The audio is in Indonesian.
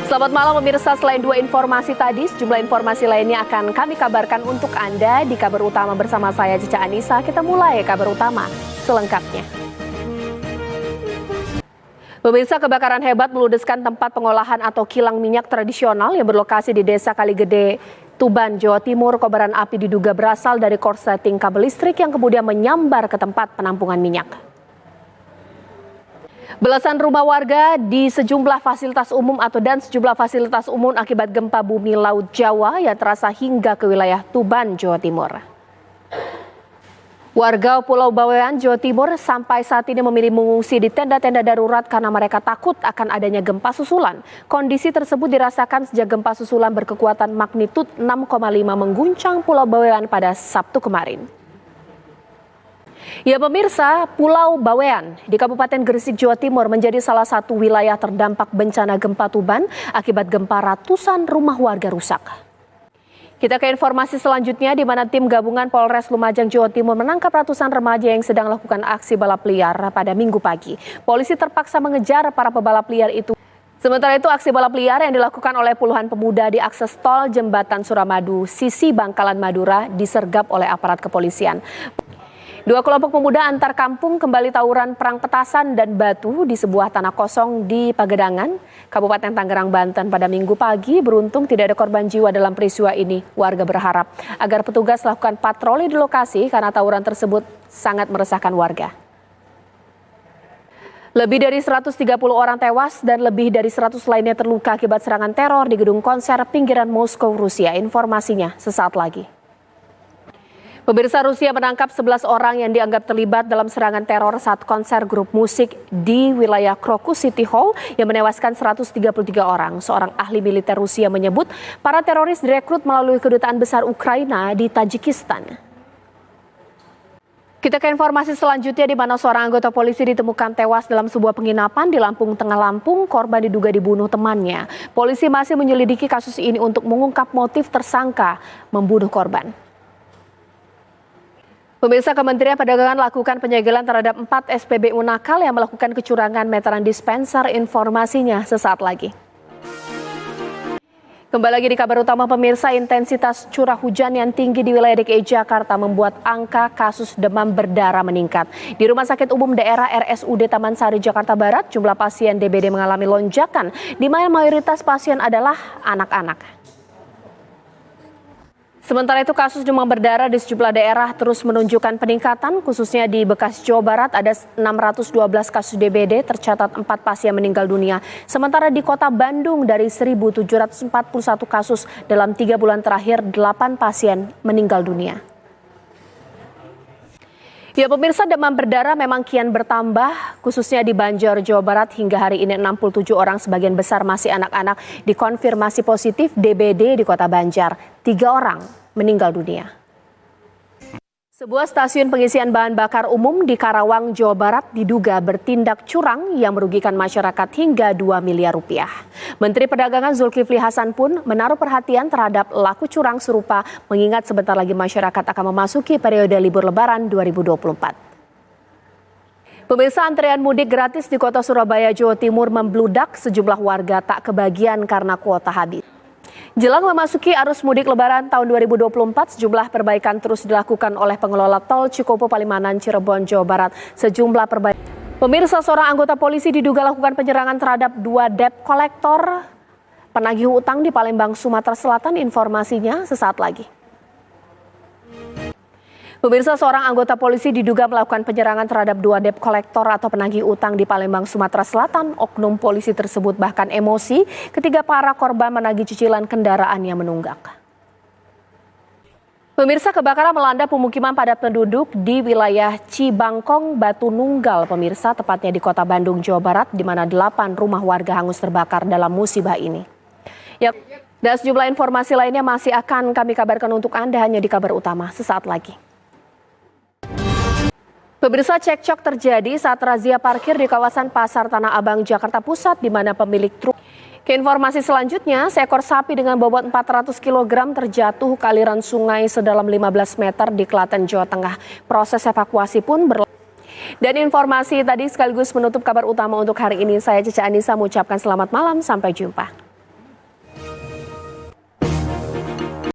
Selamat malam pemirsa, selain dua informasi tadi, sejumlah informasi lainnya akan kami kabarkan untuk Anda di Kabar Utama bersama saya Cica Anissa. Kita mulai Kabar Utama selengkapnya. Pemirsa, kebakaran hebat meludeskan tempat pengolahan atau kilang minyak tradisional yang berlokasi di Desa Kaligede, Tuban, Jawa Timur. Kobaran api diduga berasal dari korsleting kabel listrik yang kemudian menyambar ke tempat penampungan minyak. Belasan rumah warga di sejumlah fasilitas umum dan sejumlah fasilitas umum akibat gempa bumi Laut Jawa yang terasa hingga ke wilayah Tuban, Jawa Timur. Warga Pulau Bawean, Jawa Timur sampai saat ini memilih mengungsi di tenda-tenda darurat karena mereka takut akan adanya gempa susulan. Kondisi tersebut dirasakan sejak gempa susulan berkekuatan magnitud 6,5 mengguncang Pulau Bawean pada Sabtu kemarin. Ya pemirsa, Pulau Bawean di Kabupaten Gresik, Jawa Timur menjadi salah satu wilayah terdampak bencana gempa Tuban akibat gempa ratusan rumah warga rusak. Kita ke informasi selanjutnya di mana tim gabungan Polres Lumajang, Jawa Timur menangkap ratusan remaja yang sedang melakukan aksi balap liar pada Minggu pagi. Polisi terpaksa mengejar para pebalap liar itu. Sementara itu aksi balap liar yang dilakukan oleh puluhan pemuda di akses tol Jembatan Suramadu, sisi Bangkalan Madura disergap oleh aparat kepolisian. Dua kelompok pemuda antar kampung kembali tawuran perang petasan dan batu di sebuah tanah kosong di Pagedangan, Kabupaten Tangerang, Banten pada Minggu pagi. Beruntung tidak ada korban jiwa dalam peristiwa ini. Warga berharap agar petugas lakukan patroli di lokasi karena tawuran tersebut sangat meresahkan warga. Lebih dari 130 orang tewas dan lebih dari 100 lainnya terluka akibat serangan teror di gedung konser pinggiran Moskow, Rusia. Informasinya sesaat lagi. Pemirsa, Rusia menangkap 11 orang yang dianggap terlibat dalam serangan teror saat konser grup musik di wilayah Krokus City Hall yang menewaskan 133 orang. Seorang ahli militer Rusia menyebut para teroris direkrut melalui kedutaan besar Ukraina di Tajikistan. Kita ke informasi selanjutnya di mana seorang anggota polisi ditemukan tewas dalam sebuah penginapan di Lampung Tengah, Lampung. Korban diduga dibunuh temannya. Polisi masih menyelidiki kasus ini untuk mengungkap motif tersangka membunuh korban. Pemirsa, Kementerian Perdagangan lakukan penyegelan terhadap 4 SPBU nakal yang melakukan kecurangan meteran dispenser. Informasinya sesaat lagi. Kembali lagi di Kabar Utama pemirsa, intensitas curah hujan yang tinggi di wilayah DKI Jakarta membuat angka kasus demam berdarah meningkat. Di Rumah Sakit Umum Daerah RSUD Taman Sari, Jakarta Barat, jumlah pasien DBD mengalami lonjakan, di mana mayoritas pasien adalah anak-anak. Sementara itu kasus demam berdarah di sejumlah daerah terus menunjukkan peningkatan, khususnya di Bekasi, Jawa Barat ada 612 kasus DBD, tercatat 4 pasien meninggal dunia. Sementara di Kota Bandung dari 1.741 kasus dalam 3 bulan terakhir 8 pasien meninggal dunia. Ya pemirsa, demam berdarah memang kian bertambah, khususnya di Banjar, Jawa Barat. Hingga hari ini 67 orang, sebagian besar masih anak-anak, dikonfirmasi positif DBD di Kota Banjar. 3 orang meninggal dunia. Sebuah stasiun pengisian bahan bakar umum di Karawang, Jawa Barat diduga bertindak curang yang merugikan masyarakat hingga 2 miliar rupiah. Menteri Perdagangan Zulkifli Hasan pun menaruh perhatian terhadap laku curang serupa, mengingat sebentar lagi masyarakat akan memasuki periode libur Lebaran 2024. Pemirsa, antrean mudik gratis di Kota Surabaya, Jawa Timur membludak, sejumlah warga tak kebagian karena kuota habis. Jelang memasuki arus mudik Lebaran tahun 2024, sejumlah perbaikan terus dilakukan oleh pengelola tol Cikopo Palimanan, Cirebon, Jawa Barat. Sejumlah perbaikan. Pemirsa, seorang anggota polisi diduga lakukan penyerangan terhadap 2 debt kolektor penagih utang di Palembang, Sumatera Selatan. Informasinya sesaat lagi. Pemirsa, seorang anggota polisi diduga melakukan penyerangan terhadap 2 debt kolektor atau penagih utang di Palembang, Sumatera Selatan. Oknum polisi tersebut bahkan emosi ketika para korban menagih cicilan kendaraan yang menunggak. Pemirsa, kebakaran melanda pemukiman padat penduduk di wilayah Cibangkong, Batu Nunggal. Pemirsa, tepatnya di Kota Bandung, Jawa Barat, di mana 8 rumah warga hangus terbakar dalam musibah ini. Ya, dan sejumlah informasi lainnya masih akan kami kabarkan untuk Anda hanya di Kabar Utama sesaat lagi. Pemirsa, cekcok terjadi saat razia parkir di kawasan Pasar Tanah Abang, Jakarta Pusat, di mana pemilik truk. Ke informasi selanjutnya, seekor sapi dengan bobot 400 kg terjatuh ke aliran sungai sedalam 15 meter di Klaten, Jawa Tengah. Proses evakuasi pun berlangsung. Dan informasi tadi sekaligus menutup Kabar Utama untuk hari ini. Saya Cica Anissa mengucapkan selamat malam, sampai jumpa.